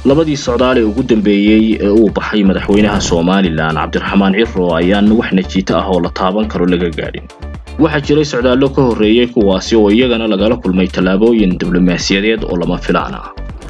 labadii socdaal ee ugu dambeeyay ee uu baxay madaxweynaha Soomaaliland Cabdiraxmaan Ciro ayaan wax natiijo ah oo la taaban karo laga gaadhin. waxaa jiray socdaallo ka horreeyay kuwaasi oo iyagana lagala kulmay tallaabooyin diblomaasiyadeed oo lama filaan ah.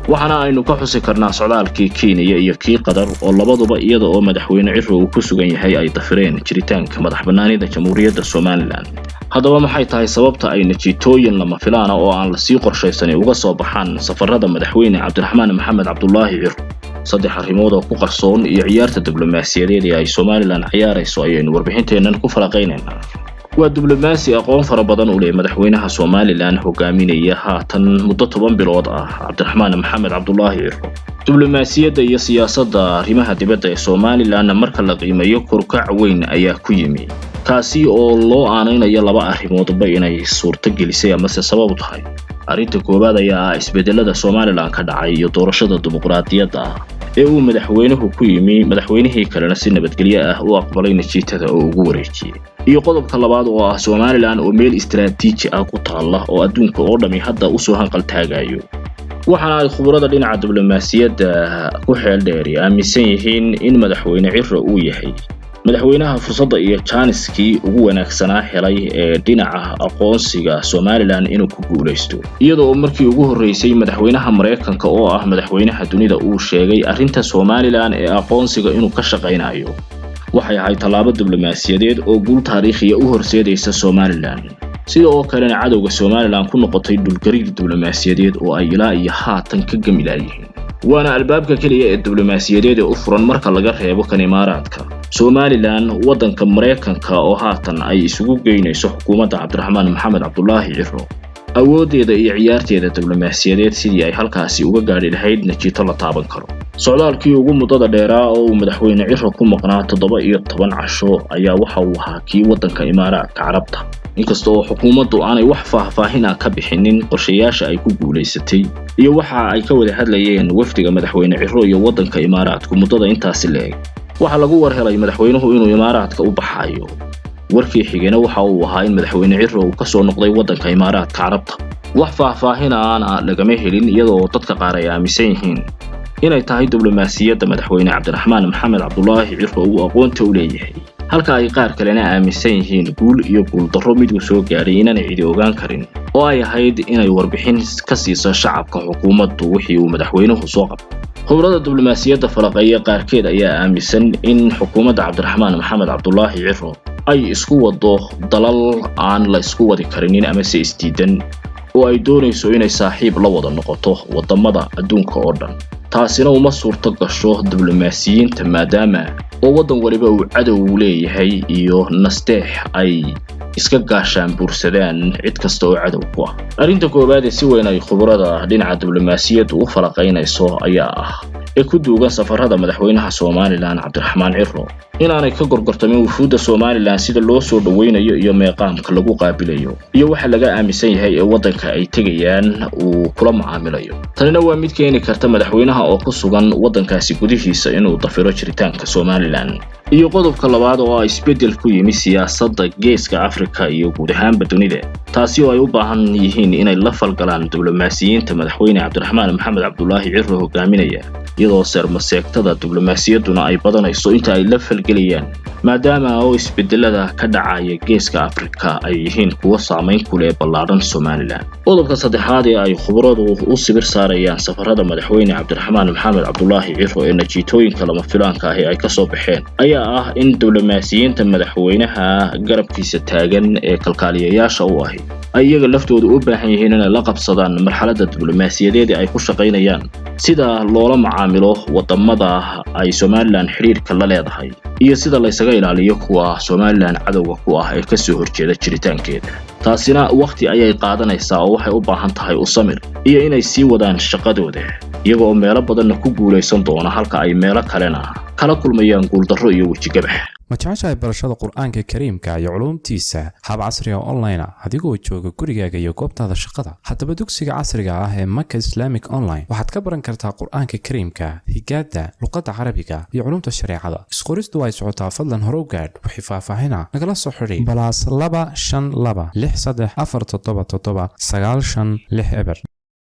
waxaana aynu ka xusi karnaa socdaalkii Kenya iyo kii Qatar oo labaduba iyada oo madaxweyne Ciro uu ku sugan yahay ay dafireen jiritaanka madaxbannaanida Jamhuuriyadda Soomaaliland. haddaba maxay tahay sababta ay natiijooyin lama filaan oo aan la sii qorshaysan uga soo baxaan safarada madaxweyne Cabdiraxmaan Maxamed Cabdullaahi Ciro? saddex arrimood oo ku qarsoon iyo ciyaarta diblomaasiyadeed ee ay Soomaaliland ciyaarayso ayaynu warbixinteennan ku falaqaynaynaa. waa diblomaasi aqoon fara badan u leh madaxweynaha Soomaaliland hogaaminaya haatan muddo 10 bilood ah Cabdiraxmaan Maxamed Cabdullaahi Ciro. diblomaasiyadda iyo siyaasadda arrimaha dibadda ee Soomaaliland marka la qiimeeyo korkac weyn ayaa ku yimi, kaasi oo loo aanaynayo laba arrimoodba inay suurto gelisay ama sabab u tahay. arrinta koowaad ayaa isbedelada Soomaaliland ka dhacay iyo doorashada dimuqraadiyadda ee uu madaxweynuhu ku yimi madaxweynihii kalena si nabadgelyo ah u aqbalay natiijada oo ugu wareejiyay. iyo qodobka labaad oo ah Soomaaliland oo meel istiraatiiji ah ku taala oo adduunka oo dhami hadda u soo hanqal taagayo. waxaana ay khubarada dhinaca diblomaasiyadda ku xeel dheer aaminsan yihiin in madaxweyne Ciro uu yahay madaxweynaha fursadda iyo jaaniskii ugu wanaagsanaa helay ee dhinaca aqoonsiga Soomaaliland inuu ku guuleysto, iyadoo markii ugu horeysay madaxweynaha Mareykanka oo ah madaxweynaha dunida uu sheegay arrinta Soomaaliland ee aqoonsiga inuu ka shaqeynayo. waxay ahayd tallaabo diblomaasiyadeed oo guul taariikhi ah u horseedaysa Soomaaliland, sidoo kalena cadowga Soomaaliland ku noqotay dhulgariir diblomaasiyadeed oo ay ilaa iyo haatan ka gamilaayeen. waana albaabka kaliya ee diblomaasiyadeed ee u furan marka laga reebo kan Imaaraadka. Soomaaliland wadanka Mareykanka oo haatan ay isugu geynayso xukuumadda Cabdiraxmaan Maxamed Cabdullaahi Ciro awoodeeda iyo ciyaarteeda diblomaasiyadeed sidii ay halkaasi uga gaari lahayd natiijo la taaban karo. socdaalkii ugu muddada dheeraa oo uu madaxweyne Ciro ku maqnaa 17 casho ayaa waxa uu ahaa kii wadanka Imaaraadka Carabta, inkastoo xukuumaddu aanay wax faahfaahin ah ka bixinin qorshayaasha ay ku guuleysatay iyo waxa ay ka wada hadlayeen wafdiga madaxweyne Ciro iyo wadanka Imaaraadku muddada intaasi leeg. waxa lagu warhelay madaxweynuhu inuu Imaaraadka u baxayo. warkii xigeenna waxa uu ahaa in madaxweyne Ciro uu ka soo noqday wadanka Imaaraadka Carabta. wax faahfaahin aan lagama helin iyadoo dadka qaar ay aaminsan yihiin inay tahay diblomaasiyadda madaxweyne Cabdiraxmaan Maxamed Cabdullaahi Ciro uu aqoonta u leeyahay, halka ay qaar kalena aaminsan yihiin guul iyo guul darro mid uu soo gaaray inaan cidi ogaan karin, oo ay ahayd inay warbixin ka siiso shacabka xukuumaddu wixii uu madaxweynuhu soo qabtay. khubarada diblomaasiyadda falaqaya qaarkeed ayaa aaminsan in xukuumadda Cabdiraxmaan Maxamed Cabdullaahi Ciro ay isku wado dalal aan la isku wadi karin ama si isdiidan, oo ay doonayso inay saaxiib la wada noqoto wadamada adduunka oo dhan. taasina uma suurto gasho diblomaasiyiinta maadaama oo wadan waliba uu cadow leeyahay iyo nasteex ay iska gaashaan buursadaan cid kasta oo cadow ku ah. arrinta koowaad ee si weyn ay khubarada dhinaca diblomaasiyadda u falaqaynayso ayaa ah ee ku duugan safarada madaxweynaha Soomaaliland Cabdiraxmaan Ciro inaanay ka gorgortamin wufuudda Soomaaliland sida loo soo dhaweynayo iyo meeqaamka lagu qaabilayo iyo waxa laga aaminsan yahay ee wadanka ay tagayaan uu kula macaamilayo. tanina waa mid keeni karta madaxweynaha oo ku sugan wadankaasi gudihiisa inuu dafiro jiritaanka Soomaaliland. iyo qodobka labaad oo isbedel ku yimi siyaasadda geeska Afrika iyo guud ahaanba dunida, taasi oo ay u baahan yihiin inay la falgalaan diblomaasiyiinta madaxweyne Cabdiraxmaan Maxamed Cabdullaahi Ciro hogaaminaya, iyadoo sarmaseegtada diblomaasiyadduna ay badanayso inta ay la falgelayaan, maadaama oo isbedelada ka dhacaya geeska Afrika ay yihiin kuwa saameyn ku leh ballaaran Soomaaliland. qodobka saddexaad ee ay khubaradu u sibir saarayaan safarada madaxweyne Cabdiraxmaan Maxamed Cabdullaahi Ciro ee natiijooyinka lama filaanka ah ee ay ka soo baxeen ayaa ah in diblomaasiyiinta madaxweynaha garabkiisa taagan ee kalkaaliyayaasha u ahi ay iyaga laftoodu u baahan yihiin inay la qabsadaan marxaladda diblomaasiyadeed ee ay ku shaqaynayaan, sida loola macaamilo wadamada ay Soomaaliland xiriirka la leedahay iyo sida la isaga ilaaliyo kuwa Soomaaliland cadowga ku ah ee ka soo horjeeda jiritaankeeda. taasina waqti ayay qaadanaysaa oo waxay u baahan tahay u samir iyo inay sii wadaan shaqadooda, iyagoo meelo badan ku guuleysan doona halka ay meelo kalena kala kulmayaan guul darro iyo wajigabax. ma jeceshahay barashada qur'aanka kariimka iyo culuumtiisa hab casri ah online adigoo jooga gurigaaga iyo goobtaada shaqada? haddaba dugsiga casriga ah ee Maka Islamic Online waxaad ka baran kartaa qur'aanka kariimka, higaada, luqadda carabiga iyo culuumta shareecada. isqoristu way socotaa, fadlan hore u gaadh wixii faahfaahina nagala soo xiriir +252 63477 956.